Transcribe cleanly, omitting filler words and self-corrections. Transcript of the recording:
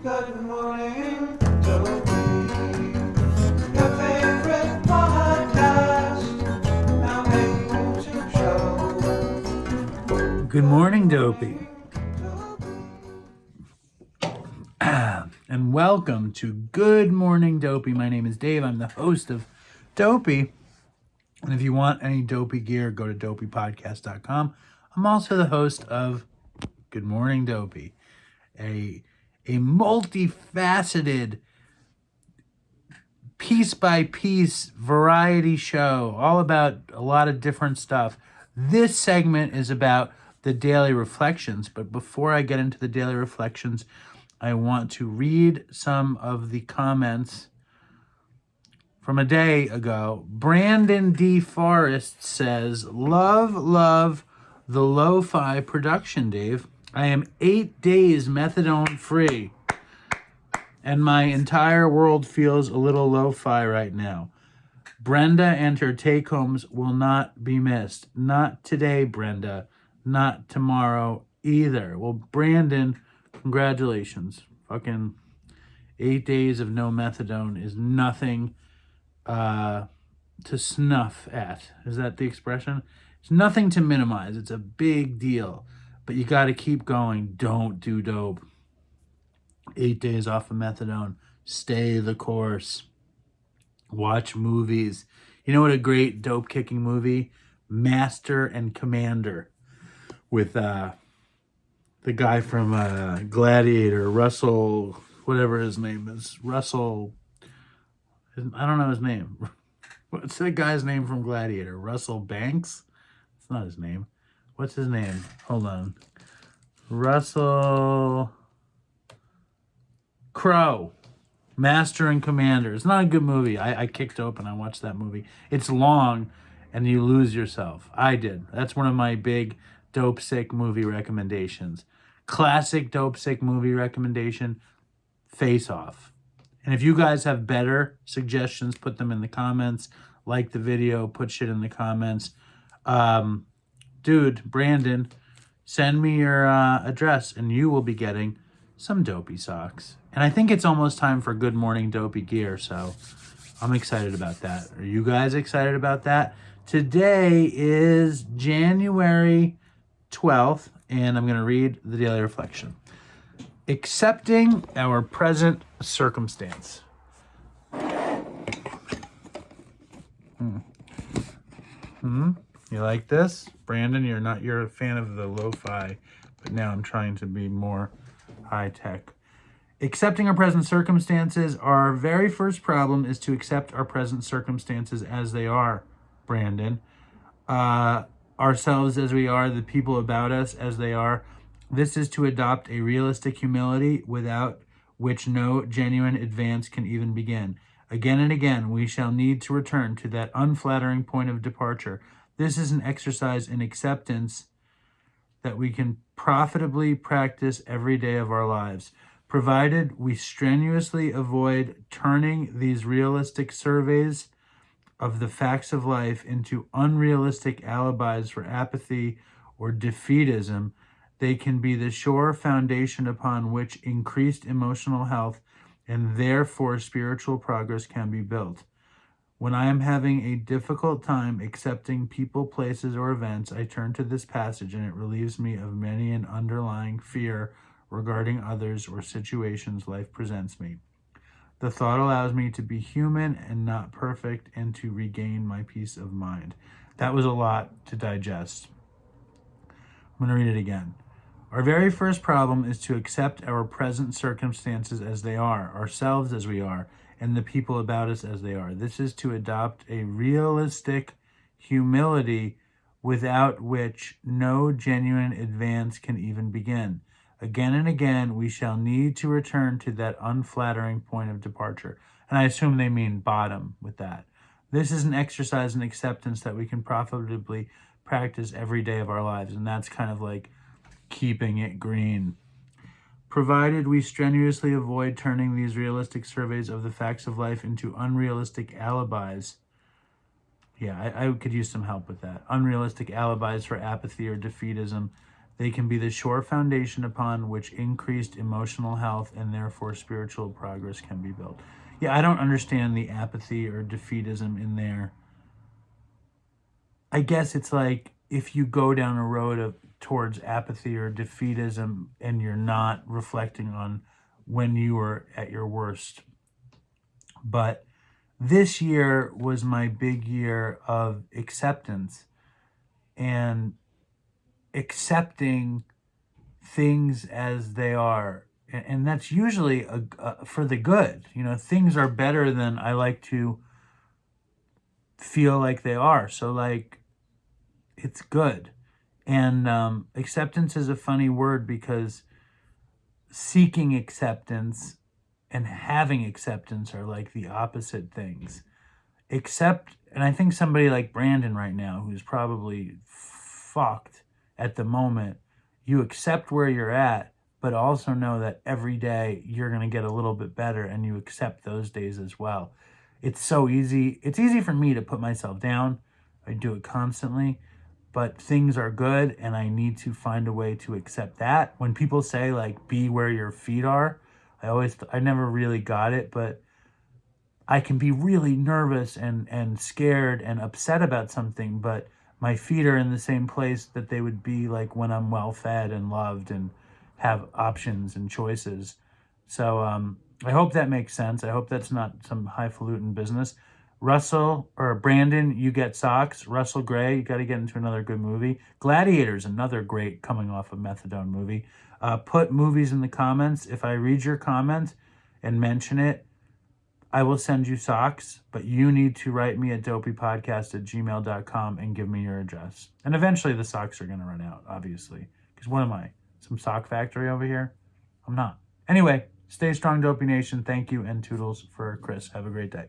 Good morning, Dopey. Your favorite podcast. Now YouTube show. Good morning, Dopey. And welcome to Good Morning Dopey. My name is Dave. I'm the host of Dopey. And if you want any Dopey gear, go to dopeypodcast.com. I'm also the host of Good Morning Dopey, a multifaceted, piece-by-piece variety show, all about a lot of different stuff. This segment is about the daily reflections, but before I get into the daily reflections, I want to read some of the comments from a day ago. Brandon D. Forrest says, love the lo-fi production, Dave. I am 8 days methadone free, and my entire world feels a little lo-fi right now. Brenda and her take-homes will not be missed. Not today, Brenda. Not tomorrow either. Well, Brandon, congratulations. Fucking 8 days of no methadone is nothing to snuff at. Is that the expression? It's nothing to minimize. It's a big deal. But you got to keep going. Don't do dope. 8 days off of methadone. Stay the course. Watch movies. You know what a great dope-kicking movie? Master and Commander. With the guy from Gladiator, Russell, whatever his name is. Russell, I don't know his name. What's that guy's name from Gladiator? Russell Banks? That's not his name. What's his name? Hold on. Russell Crowe. Master and Commander. It's not a good movie. I kicked open. I watched that movie. It's long and you lose yourself. I did. That's one of my big dope sick movie recommendations. Classic dope sick movie recommendation, Face Off. And if you guys have better suggestions, put them in the comments. Like the video, put shit in the comments. Dude, Brandon, send me your address and you will be getting some Dopey socks. And I think it's almost time for Good Morning Dopey gear, so I'm excited about that. Are you guys excited about that? Today is January 12th, and I'm going to read the daily reflection. Accepting our present circumstance. You like this? Brandon, you're a fan of the lo-fi, but now I'm trying to be more high-tech. Accepting our present circumstances. Our very first problem is to accept our present circumstances as they are, Brandon. Ourselves as we are, the people about us as they are. This is to adopt a realistic humility without which no genuine advance can even begin. Again and again, we shall need to return to that unflattering point of departure. This is an exercise in acceptance that we can profitably practice every day of our lives, provided we strenuously avoid turning these realistic surveys of the facts of life into unrealistic alibis for apathy or defeatism. They can be the sure foundation upon which increased emotional health and therefore spiritual progress can be built. When I am having a difficult time accepting people, places, or events, I turn to this passage and it relieves me of many an underlying fear regarding others or situations life presents me. The thought allows me to be human and not perfect and to regain my peace of mind. That was a lot to digest. I'm going to read it again. Our very first problem is to accept our present circumstances as they are, ourselves as we are, and the people about us as they are. This is to adopt a realistic humility without which no genuine advance can even begin. Again and again, we shall need to return to that unflattering point of departure. And I assume they mean bottom with that. This is an exercise in acceptance that we can profitably practice every day of our lives. And that's kind of like keeping it green. Provided we strenuously avoid turning these realistic surveys of the facts of life into unrealistic alibis. Yeah, I could use some help with that. Unrealistic alibis for apathy or defeatism. They can be the sure foundation upon which increased emotional health and therefore spiritual progress can be built. Yeah, I don't understand the apathy or defeatism in there. I guess it's like if you go down a road towards apathy or defeatism and you're not reflecting on when you were at your worst. But this year was my big year of acceptance and accepting things as they are. And that's usually for the good. Things are better than I like to feel like they are. So, like, it's good. And acceptance is a funny word because seeking acceptance and having acceptance are like the opposite things. And I think somebody like Brandon right now, who's probably fucked at the moment, you accept where you're at, but also know that every day you're going to get a little bit better, and you accept those days as well. It's so easy. It's easy for me to put myself down. I do it constantly, but things are good, and I need to find a way to accept that. When people say, like, be where your feet are, I never really got it, but I can be really nervous and scared and upset about something, but my feet are in the same place that they would be like when I'm well fed and loved and have options and choices. So I hope that makes sense. I hope that's not some highfalutin business. Brandon, you get socks. Russell Gray, you got to get into another good movie. Gladiator's another great coming off of methadone movie. Put movies in the comments. If I read your comment and mention it, I will send you socks, but you need to write me at dopeypodcast@gmail.com and give me your address. And eventually the socks are going to run out, obviously. Because what am I? Some sock factory over here? I'm not. Anyway, stay strong, Dopey Nation. Thank you, and toodles for Chris. Have a great day.